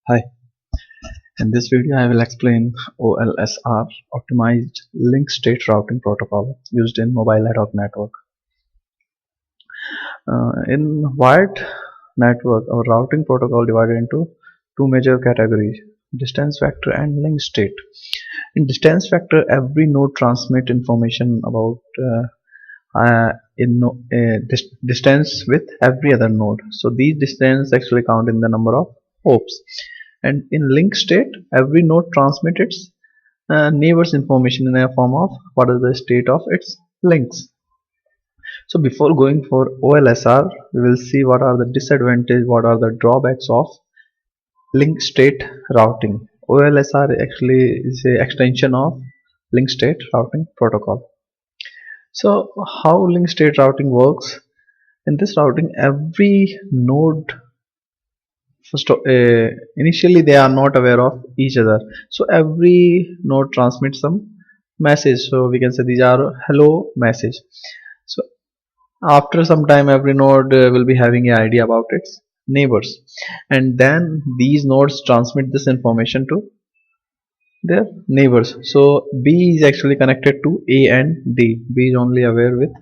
Hi, in this video I will explain OLSR, Optimized Link State Routing Protocol, used in mobile ad hoc network. In wired network, our routing protocol divided into two major categories: distance vector and link state. In distance vector, every node transmits information about distance with every other node. So these distance actually count in the number of hops. And in link state, every node transmits its neighbors information in a form of what is the state of its links. So before going for OLSR, we will see what are the disadvantages, what are the drawbacks of link state routing. OLSR actually is a extension of link state routing protocol. So how link state routing works? In this routing, every node initially they are not aware of each other, so every node transmits some message. So we can say these are hello message. So after some time, every node will be having an idea about its neighbors, and then these nodes transmit this information to their neighbors. So B is actually connected to A and D. B is only aware with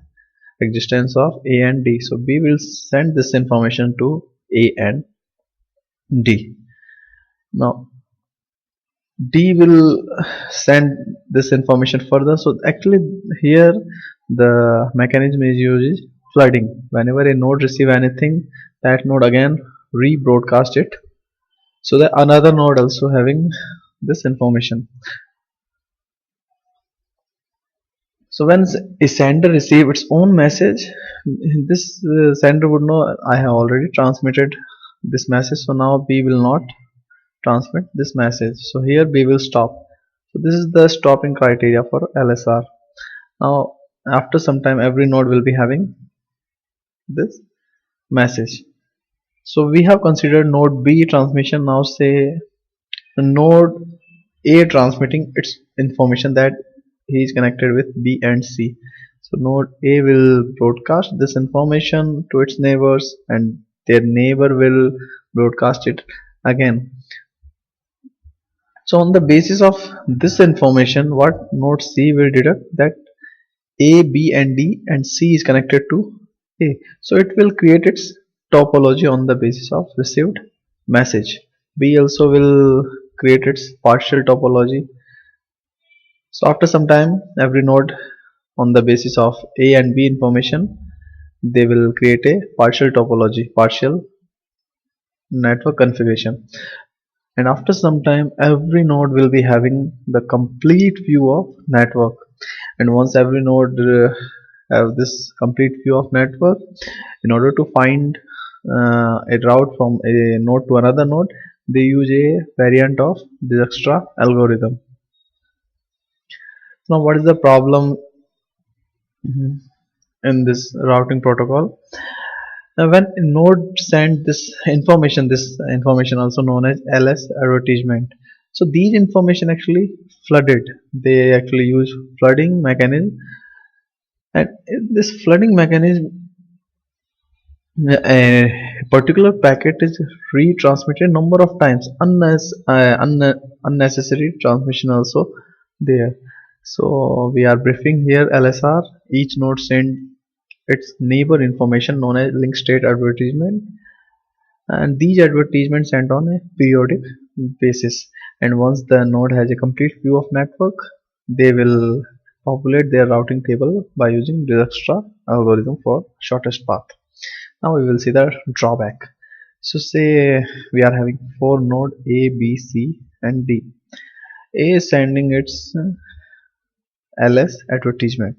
existence of A and D, so B will send this information to A and D. Now D will send this information further. So actually here the mechanism is used is flooding. Whenever a node receive anything, that node again rebroadcast it, so that another node also having this information. So when a sender receive its own message, this sender would know I have already transmitted this message, so now B will not transmit this message. So here B will stop. So this is the stopping criteria for LSR. Now after some time, every node will be having this message. So we have considered node B transmission. Now say node A transmitting its information that he is connected with B and C. So node A will broadcast this information to its neighbors, and their neighbor will broadcast it again. So on the basis of this information, what node C will deduct that A, B and D and C is connected to A. So it will create its topology on the basis of received message. B also will create its partial topology. So after some time, every node on the basis of A and B information, they will create a partial topology, partial network configuration. And after some time, every node will be having the complete view of network. And once every node have this complete view of network, in order to find a route from a node to another node, they use a variant of Dijkstra algorithm. Now what is the problem in this routing protocol? When a node send this information also known as LS advertisement. So these information actually flooded. They actually use flooding mechanism, and this flooding mechanism, a particular packet is retransmitted number of times. Unnecessary transmission also there. So we are briefing here LSR. Each node send its neighbor information known as link state advertisement, and these advertisements sent on a periodic basis. And once the node has a complete view of network, they will populate their routing table by using Dijkstra algorithm for shortest path. Now we will see the drawback. So say we are having four node A, B, C and D. A is sending its LS advertisement.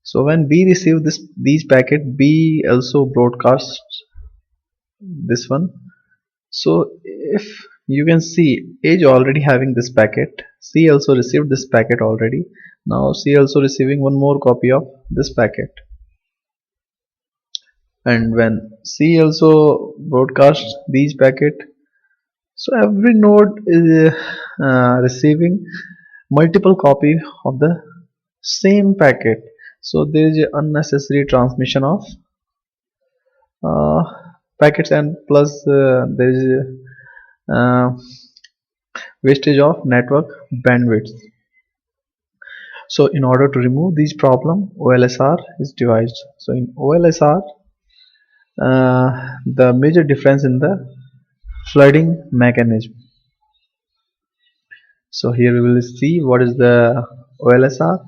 So when B receive these packet, B also broadcasts this one. So if you can see, A is already having this packet, C also received this packet already. Now C also receiving one more copy of this packet, and when C also broadcasts these packet, so every node is receiving multiple copy of the same packet. So there is unnecessary transmission of uh, packets, and plus there is uh, wastage of network bandwidth. So in order to remove these problem, OLSR is devised. So in OLSR, the major difference in the flooding mechanism. So here we will see what is the OLSR.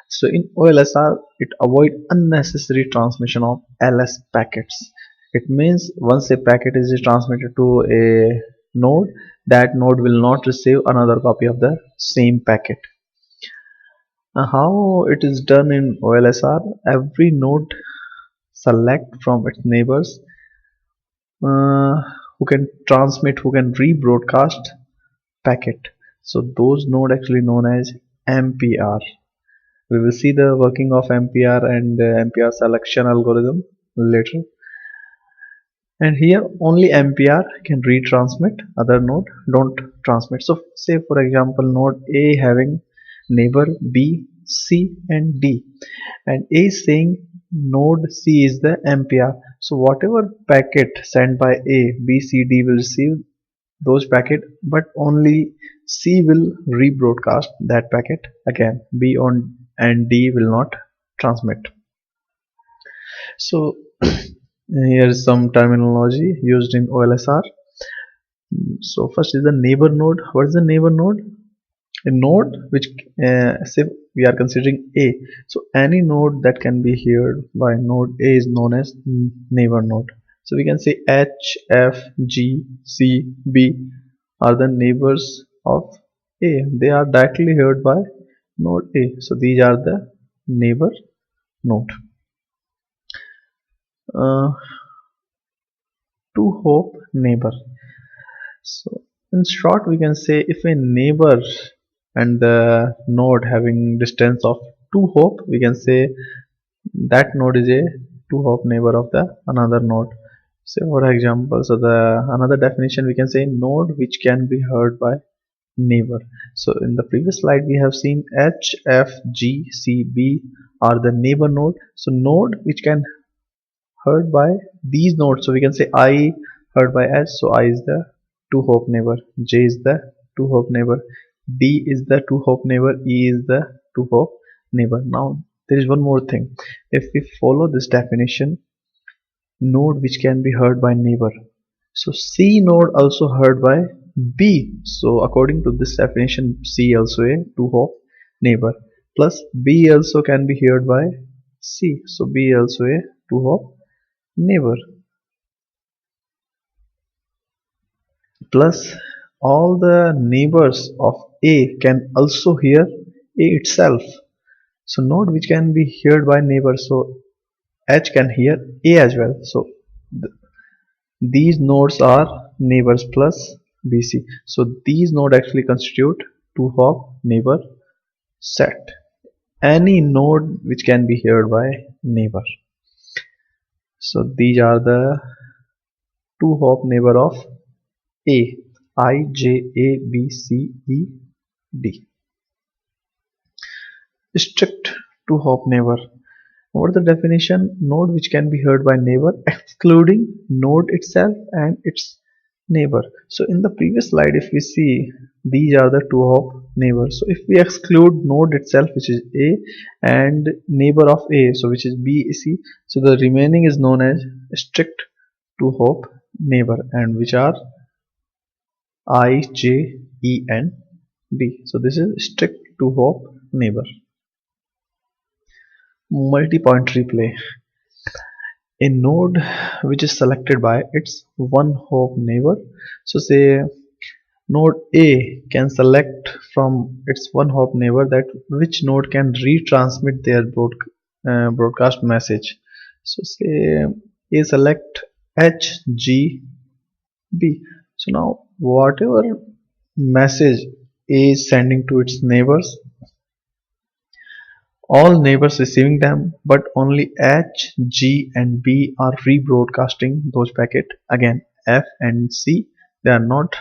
So in OLSR, it avoid unnecessary transmission of LS packets. It means once a packet is transmitted to a node, that node will not receive another copy of the same packet. How it is done in OLSR? Every node select from its neighbors uh, who can transmit, who can rebroadcast packet. So those node actually known as MPR. We will see the working of MPR and MPR selection algorithm later. And here only MPR can retransmit, other node don't transmit. So say for example node A having neighbor B, C and D, and A is saying node C is the MPR. So whatever packet sent by A, B, C, D will receive those packet, but only C will rebroadcast that packet again. B on and D will not transmit. So here is some terminology used in OLSR. So first is the neighbor node. What is the neighbor node? A node which say we are considering A. So any node that can be heard by node A is known as neighbor node. So we can say H, F, G, C, B are the neighbors of A. They are directly heard by node A. So these are the neighbor node. Uh, to hop neighbor. So in short, we can say if a neighbor and the node having distance of 2 hop, we can say that node is a 2 hop neighbor of the another node. So for example, so the another definition we can say node which can be heard by neighbor. So in the previous slide we have seen H, F, G, C, B are the neighbor node. So node which can heard by these nodes. So we can say I heard by S. So I is the 2 hop neighbor. J is the 2 hop neighbor. D is the 2 hop neighbor. E is the 2 hop neighbor. Now there is one more thing. If we follow this definition, node which can be heard by neighbor. So C node also heard by B. So according to this definition, C also a 2 hop neighbor. Plus B also can be heard by C. So B also a 2 hop neighbor. Plus all the neighbors of A can also hear A itself. So node which can be heard by neighbor, so H can hear A as well. So th these nodes are neighbors plus BC. So these nodes actually constitute 2 hop neighbor set. Any node which can be heard by neighbor. So these are the 2 hop neighbor of A. I, J, A, B, C, E, D. Strict 2 hop neighbor. What is the definition? Node which can be heard by neighbor excluding node itself and its neighbor. So in the previous slide if we see these are the 2 hop neighbors. So if we exclude node itself which is A and neighbor of A, so which is B, C, so the remaining is known as strict 2 hop neighbor, and which are I, J, E and D. So this is strict 2 hop neighbor. Multipoint replay. A node which is selected by its 1 hop neighbor. So say node A can select from its 1 hop neighbor that which node can retransmit their broadcast message. So say A select H, G, B. So now whatever message A is sending to its neighbors, all neighbors receiving them, but only H, G and B are rebroadcasting those packets. Again F and C, they are not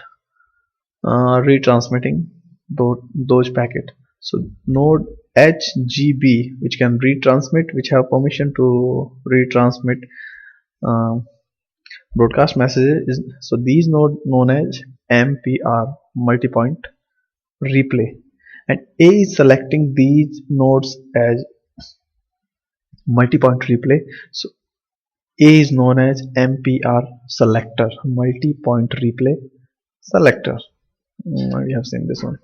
retransmitting those packets. So node HGB which can retransmit, which have permission to retransmit broadcast messages, so these node known as MPR, multipoint replay, and A is selecting these nodes as multipoint replay. So A is known as MPR selector, multi-point replay selector. We have seen this one.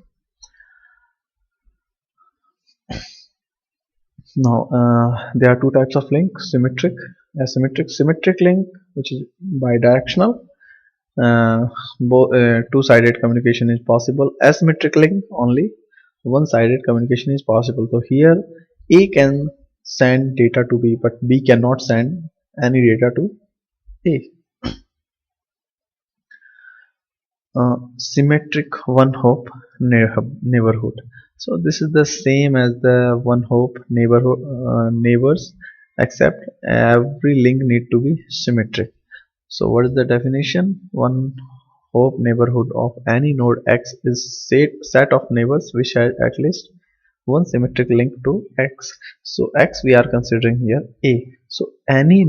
Now there are two types of link: symmetric, asymmetric. Symmetric link, which is bidirectional, two-sided communication is possible. Asymmetric link, only one-sided communication is possible. So here A can send data to B, but B cannot send any data to A. Symmetric one-hop neighborhood. So this is the same as the one-hop neighborhood neighbors, except every link need to be symmetric. So what is the definition? One-hop neighborhood of any node X is set of neighbors which has at least one symmetric link to X. So X we are considering here A. So any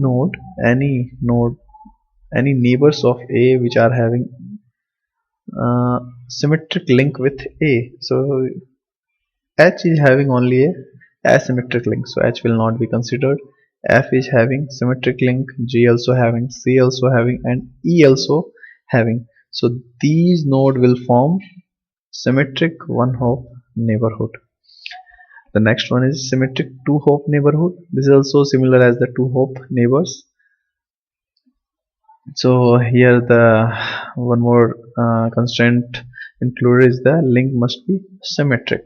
neighbors of A which are having symmetric link with A. So H is having only a asymmetric link, so H will not be considered. F is having symmetric link, G also having, C also having, and E also having. So these node will form symmetric one-hop neighborhood. The next one is symmetric two-hop neighborhood. This is also similar as the two-hop neighbors. So here the one more constraint included is the link must be symmetric.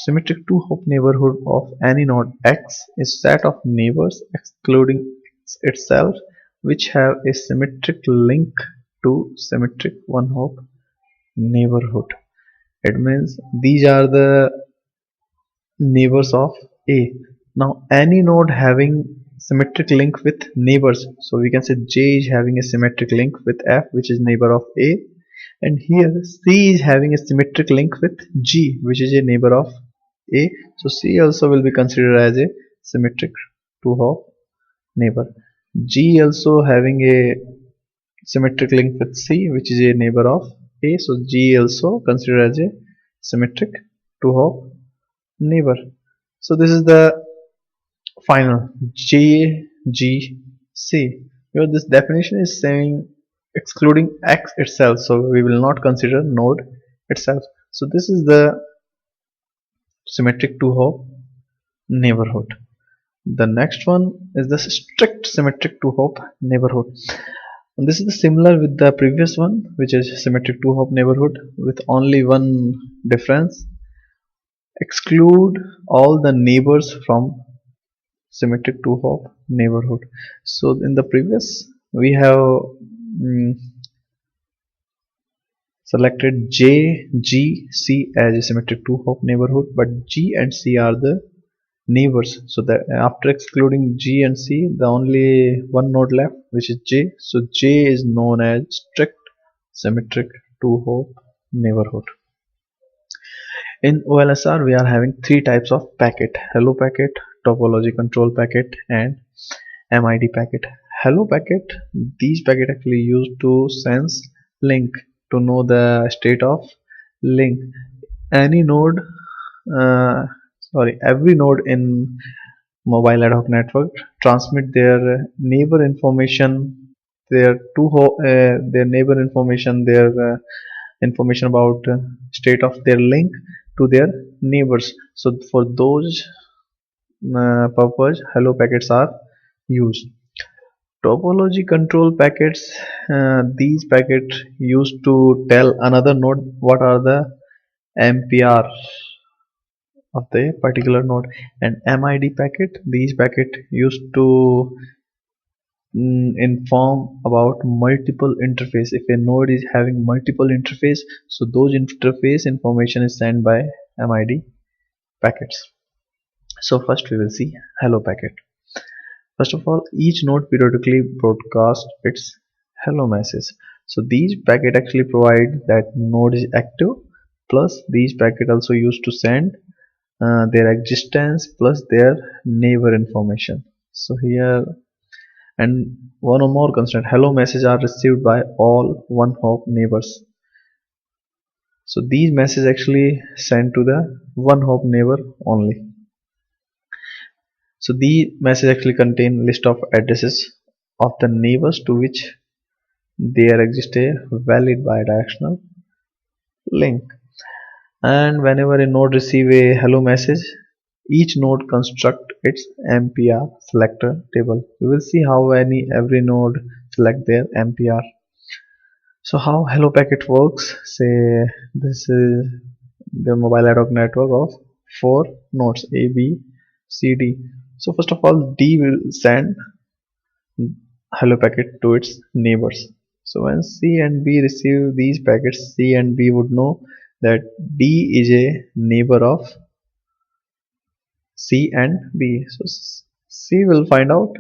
Symmetric two-hop neighborhood of any node X is set of neighbors excluding X itself which have a symmetric link to symmetric one-hop neighborhood. It means these are the neighbors of A. Now any node having symmetric link with neighbors, so we can say J is having a symmetric link with F which is neighbor of A, and here C is having a symmetric link with G which is a neighbor of A. So C also will be considered as a symmetric two-hop neighbor. G also having a symmetric link with C which is a neighbor of A, so G also considered as a symmetric two-hop neighbor. So this is the final J, G, C. This definition is saying excluding X itself, so we will not consider node itself. So this is the symmetric two-hop neighborhood. The next one is the strict symmetric two-hop neighborhood. And this is similar with the previous one, which is symmetric two-hop neighborhood, with only one difference: exclude all the neighbors from symmetric two-hop neighborhood. So in the previous we have selected J, G, C as a symmetric two-hop neighborhood, but G and C are the neighbors. So that after excluding G and C, the only one node left, which is J. So J is known as strict symmetric two-hop neighborhood. In OLSR, we are having three types of packet: hello packet, topology control packet, and MID packet. Hello packet, these packet actually used to sense link, to know the state of link. Any node every node in mobile ad hoc network transmit their neighbor information, their neighbor information, their information about state of their link to their neighbors. So for those purpose, hello packets are used. Topology control packets, these packets used to tell another node what are the MPR of the particular node. And MID packet, these packet used to inform about multiple interface. If a node is having multiple interface, so those interface information is sent by MID packets. So first we will see hello packet. First of all, each node periodically broadcasts its hello message. So these packet actually provide that node is active, plus these packet also used to send their existence plus their neighbor information. So here And one or more constraint, hello message are received by all one hop neighbors. So these messages actually sent to the one hop neighbor only. So the message actually contain list of addresses of the neighbors to which there exists a valid bidirectional link. And whenever a node receive a hello message, each node construct its MPR selector table. We will see how every node select their MPR. So how hello packet works? Say this is the mobile ad hoc network of 4 nodes A, B, C, D. So first of all, D will send hello packet to its neighbors. So when C and B receive these packets, C and B would know that D is a neighbor of C and B. So C will find out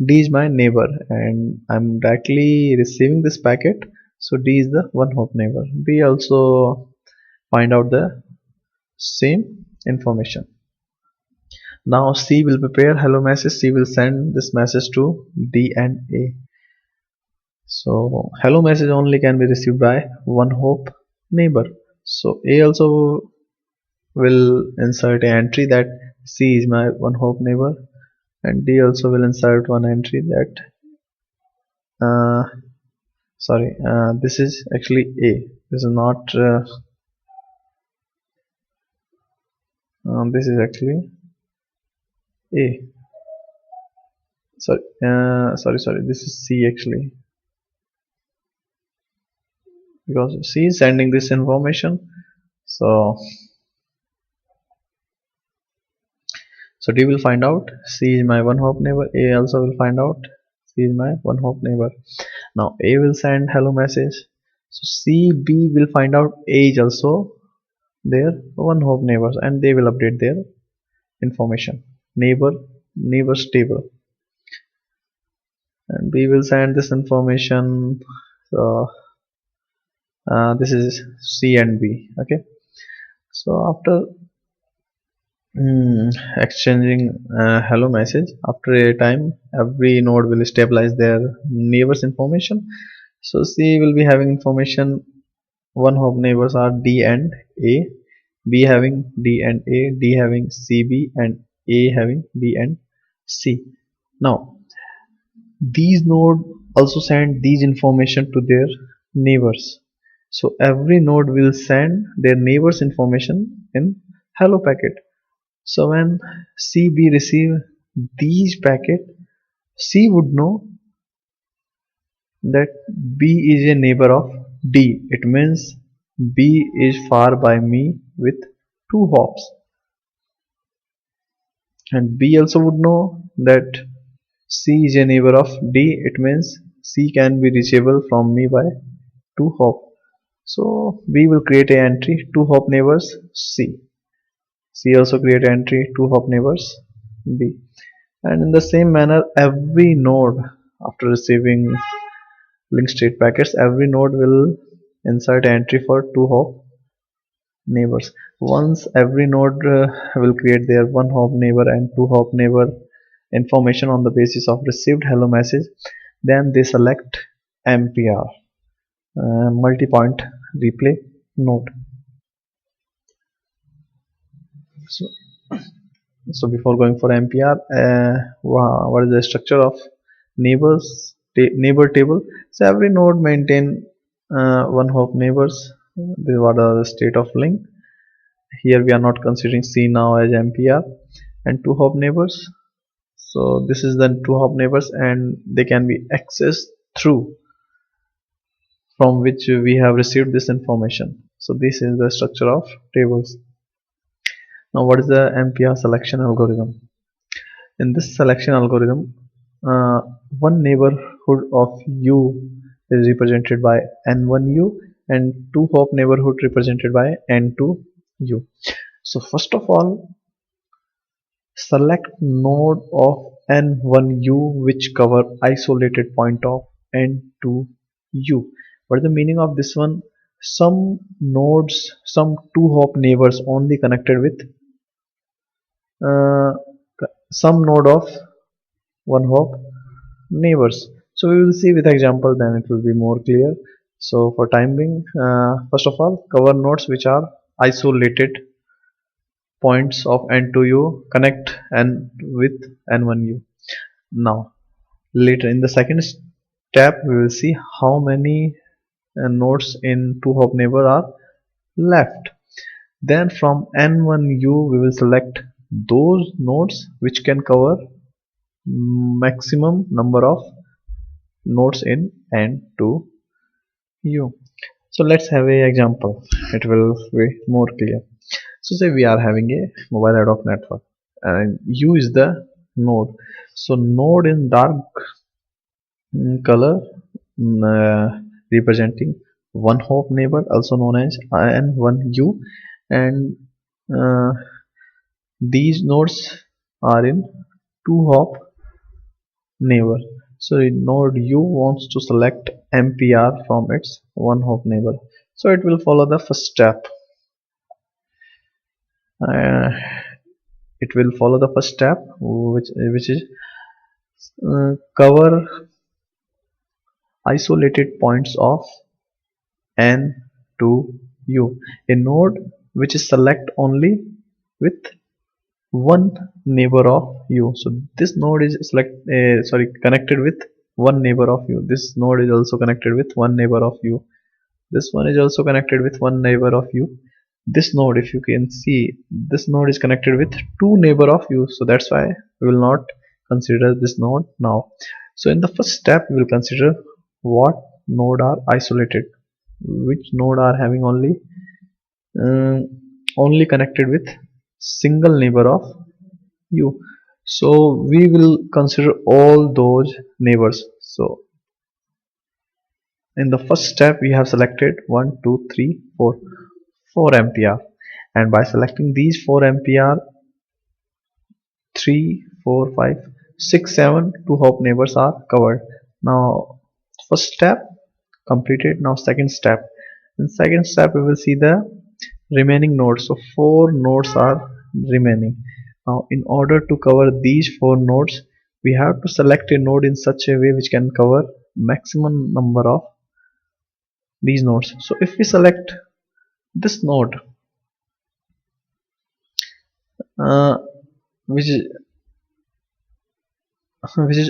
D is my neighbor and I'm directly receiving this packet. So D is the one hop neighbor. B also find out the same information. Now C will prepare hello message. C will send this message to D and A. So hello message only can be received by one hop neighbor. So A also will insert an entry that C is my one hop neighbor, and D also will insert one entry that uh, this is actually A. This is not this is actually A. Sorry, this is C actually, because C is sending this information. So D will find out C is my one hop neighbor. A also will find out C is my one hop neighbor. Now A will send hello message. So C, B will find out A is also their one hop neighbors, and they will update their information neighbors table. And B will send this information. So this is C and B. Okay. So after exchanging hello message, after a time every node will stabilize their neighbors information. So C will be having information one hop neighbors are D and A, B having D and A, D having CB, and A having B and C. Now these node also send these information to their neighbors. So every node will send their neighbors information in hello packet. So when CB receive these packet, C would know that B is a neighbor of D. It means B is far by me with 2 hops. And B also would know that C is a neighbor of D. It means C can be reachable from me by 2 hop. So B will create an entry 2 hop neighbors C. C also create an entry 2 hop neighbors B. And in the same manner, every node after receiving link state packets, every node will insert an entry for 2 hop neighbors. Once every node will create their one hop neighbor and 2 hop neighbor information on the basis of received hello message, then they select MPR, multi-point replay node. So before going for MPR, what is the structure of neighbor table? So every node maintain one hop neighbors. This what are the state of link. Here we are not considering C now as MPR, and 2 hop neighbors. So this is the 2 hop neighbors, and they can be accessed through from which we have received this information. So this is the structure of tables. Now what is the MPR selection algorithm? In this selection algorithm, uh, one neighborhood of U is represented by N1U and 2 hop neighborhood represented by N2U. So first of all, select node of N1U which cover isolated point of N2U. What is the meaning of this one? Some nodes, some 2 hop neighbors only connected with uh, some node of 1 hop, neighbors. So we will see with example, then it will be more clear. So for time being, first of all, cover nodes which are isolated points of n2u, connect n with n1u. Now later in the second step we will see how many nodes in 2-hop neighbor are left. Then from n1u we will select those nodes which can cover maximum number of nodes in n2u. So let's have a example, it will be more clear. So say we are having a mobile ad hoc network and u is the node. So node in dark color, representing one hop neighbor also known as n1u, and uh, these nodes are in two hop neighbor. So node u wants to select mpr from its one hop neighbor, so it will follow the first step. uh, it will follow the first step, which is cover isolated points of n to u, a node which is select only with one neighbor of u. So this node is connected with one neighbor of u. This node is also connected with one neighbor of u. This one is also connected with one neighbor of u. This node, if you can see, this node is connected with two neighbor of u, so that's why we will not consider this node now. So in the first step we will consider what node are isolated, which node are having um, only connected with single neighbor of u. So we will consider all those neighbors. So in the first step we have selected 1 2 3 4 4 ampere, and by selecting these 4 ampere, 3 4 5 6 7 two hop neighbors are covered. Now first step completed. Now second step. In second step we will see the remaining nodes. So 4 nodes are remaining. Now in order to cover these 4 nodes we have to select a node in such a way which can cover maximum number of these nodes. So if we select this node, uh, which is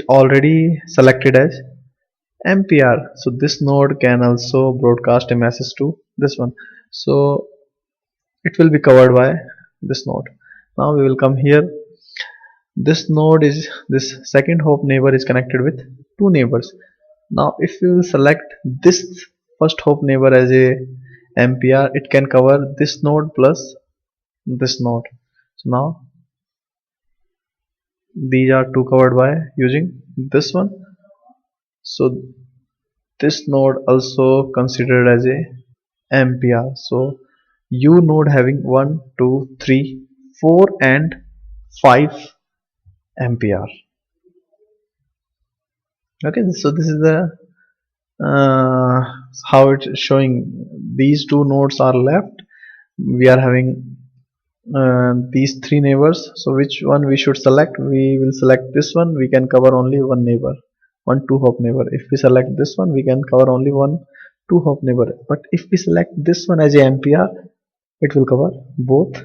already selected as mpr, so this node can also broadcast a message to this one, so it will be covered by this node. Now we will come here. This second hop neighbor is connected with two neighbors. Now if we will select this first hop neighbor as a mpr, it can cover this node plus this node. So now these are two covered by using this one. So this node also considered as a ampere. So u node having 1 2 3 4 and 5 ampere. Okay, so this is the uh, how it's showing. These two nodes are left. We are having these three neighbors. So which one we should select? We will select this one. We can cover only one neighbor, one two hop neighbor. If we select this one, we can cover only one two hop neighbor. But if we select this one as a ampere, it will cover both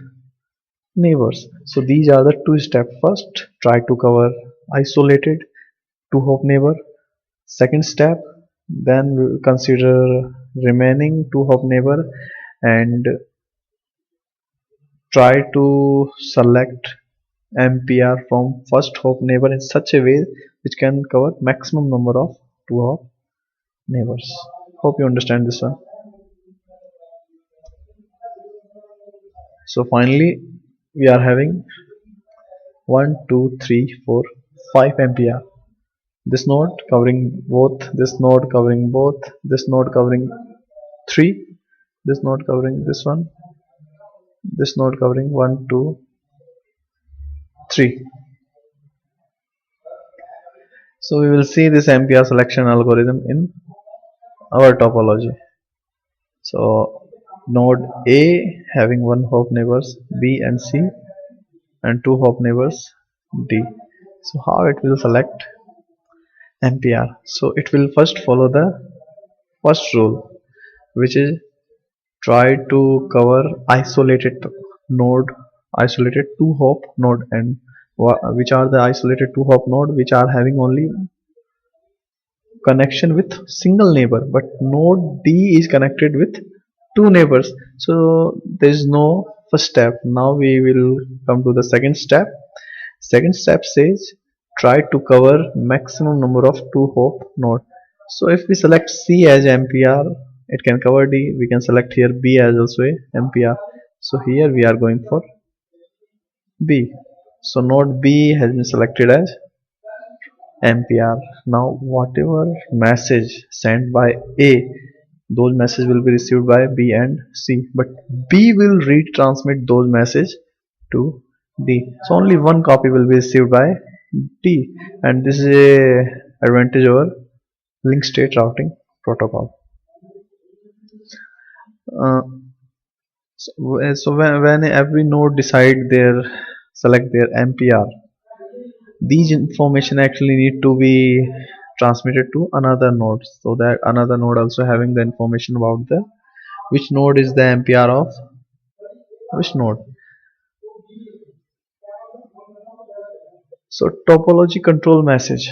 neighbors. So these are the two steps. First, try to cover isolated two hop neighbor. Second step, then we will consider remaining two hop neighbor and try to select ampere from first hop neighbor in such a way which can cover maximum number of two hop neighbors. Hope you understand this one. So finally we are having 1 2 3 4 5 ampere. This node covering both, this node covering both, this node covering 3, this node covering this one, this node covering 1 2 3. So we will see this ampere selection algorithm in our topology. So node A having one hop neighbors B and C and two hop neighbors D. So how it will select? MPR. So it will first follow the first rule, which is try to cover isolated node, isolated two hop node, and which are the isolated two hop node which are having only connection with single neighbor, but node D is connected with two neighbors. So there is no first step. Now we will come to the second step. Second step says try to cover maximum number of two hop node. So if we select C as MPR, it can cover D. We can select here B as also a MPR. So here we are going for B. So node B has been selected as MPR. Now whatever message sent by A, those messages will be received by B and C, but B will retransmit those messages to D. So only one copy will be received by D, and this is a advantage over link state routing protocol. Uh, so when every node select their MPR, these information actually need to be transmitted to another node, so that another node also having the information about the which node is the MPR of which node. So topology control message,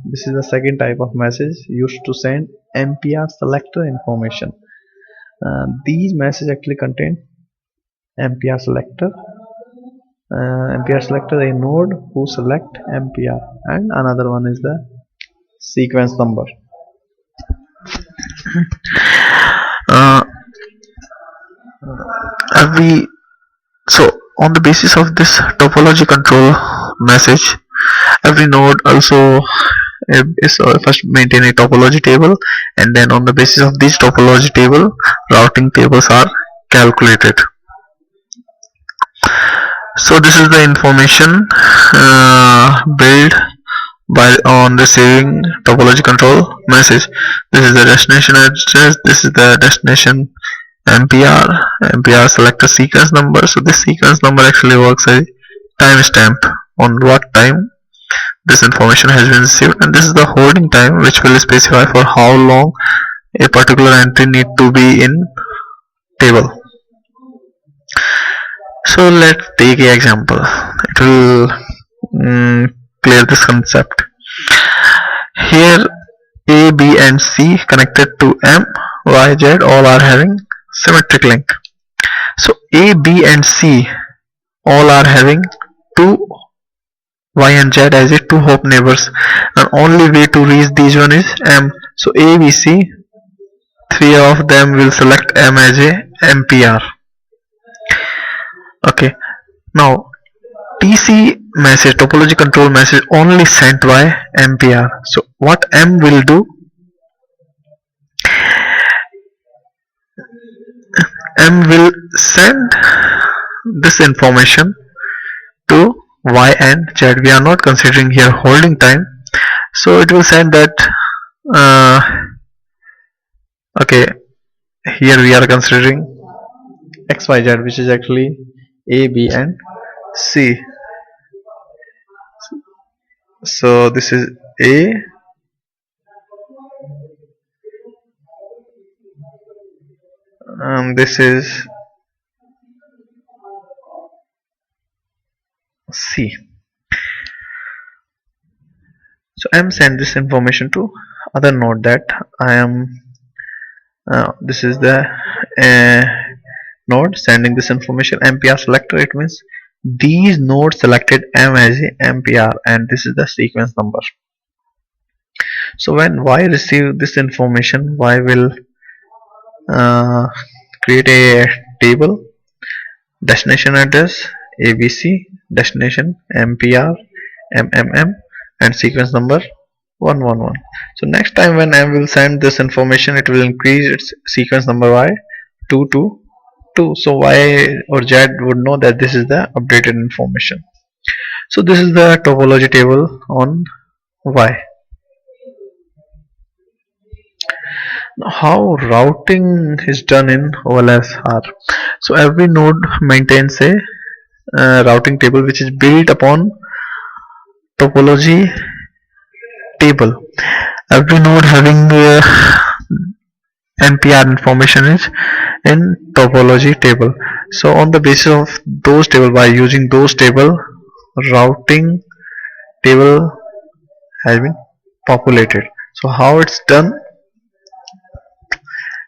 this is the second type of message used to send MPR selector information. These messages actually contain MPR selector. MPR selector, a node who select MPR, and another one is the sequence number. So on the basis of this topology control message, every node also is first maintain a topology table, and then on the basis of this topology table, routing tables are calculated. So this is the information built by on receiving topology control message. This is the destination address, this is the destination MPR select a sequence number. So this sequence number actually works as timestamp on what time this information has been received, and this is the holding time which will specify for how long a particular entry need to be in table. So let's take an example. It will clear this concept. Here A, B and C connected to M, Y, Z all are having symmetric link. So A, B and C all are having two Y and Z as a two hop neighbors, and only way to reach these one is M. So A, B, C, three of them will select M as a MPR. Okay, now TC message, topology control message, only sent by MPR. So what M will do, M will send this information to Y and Z. We are not considering here holding time, so it will send that okay, here we are considering XYZ, which is actually A, B and C. So this is A, and this is C. So M send this information to other node that I am this is the node sending this information MPR selector. It means these nodes selected M as a MPR, and this is the sequence number. So when Y receive this information, Y will create a table, destination address ABC, destination MPR, MMM, and sequence number 111. So next time when M will send this information, it will increase its sequence number by 2 to 2. So Y or Z would know that this is the updated information. So this is the topology table on Y. Now how routing is done in OLSR. So every node maintains a routing table which is built upon topology table. Every node having NPR information is in topology table. So on the basis of those table, by using those table, routing table has been populated. So how it's done?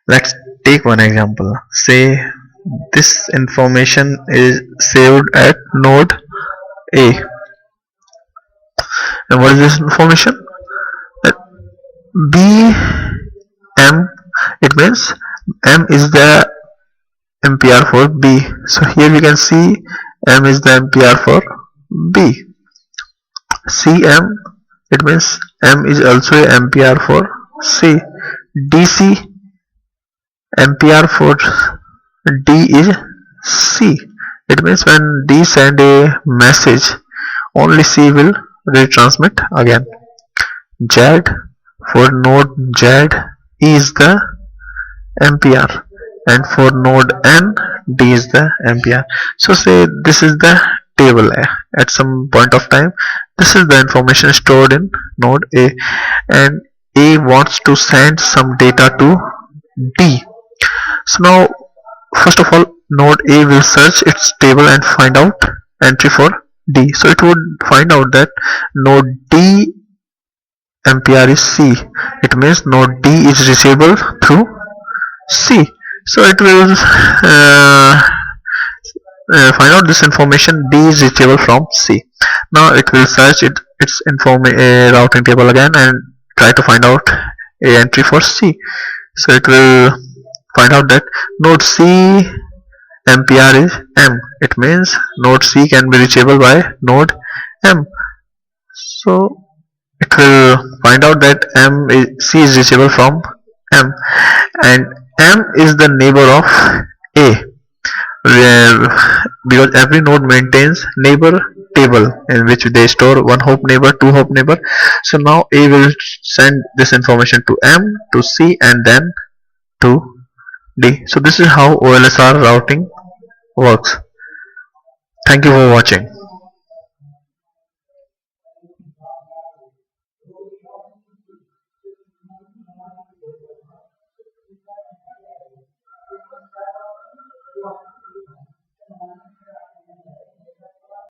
Let's take one example. Say this information is saved at node A. And what is this information? That BM, it means M is the MPR for B. So here we can see M is the MPR for B. CM, it means M is also a MPR for C. DC, MPR for D is C. It means when D send a message, only C will retransmit again. Z, for node Z, E is the MPR, and for node N, D is the MPR. So say this is the table at some point of time. This is the information stored in node A, and A wants to send some data to D. So now, first of all, node A will search its table and find out entry for D. So it would find out that node D MPR is C. It means node D is reachable through C. So it will find out this information. D is reachable from C. Now it will search its routing table again and try to find out a entry for C. So it will find out that node C MPR is M. It means node C can be reachable by node M. So it will find out that C is reachable from M, and M is the neighbor of A, because every node maintains neighbor table in which they store one hop neighbor, two hop neighbor. So now A will send this information to M, to C, and then to D. So this is how OLSR routing works. Thank you for watching.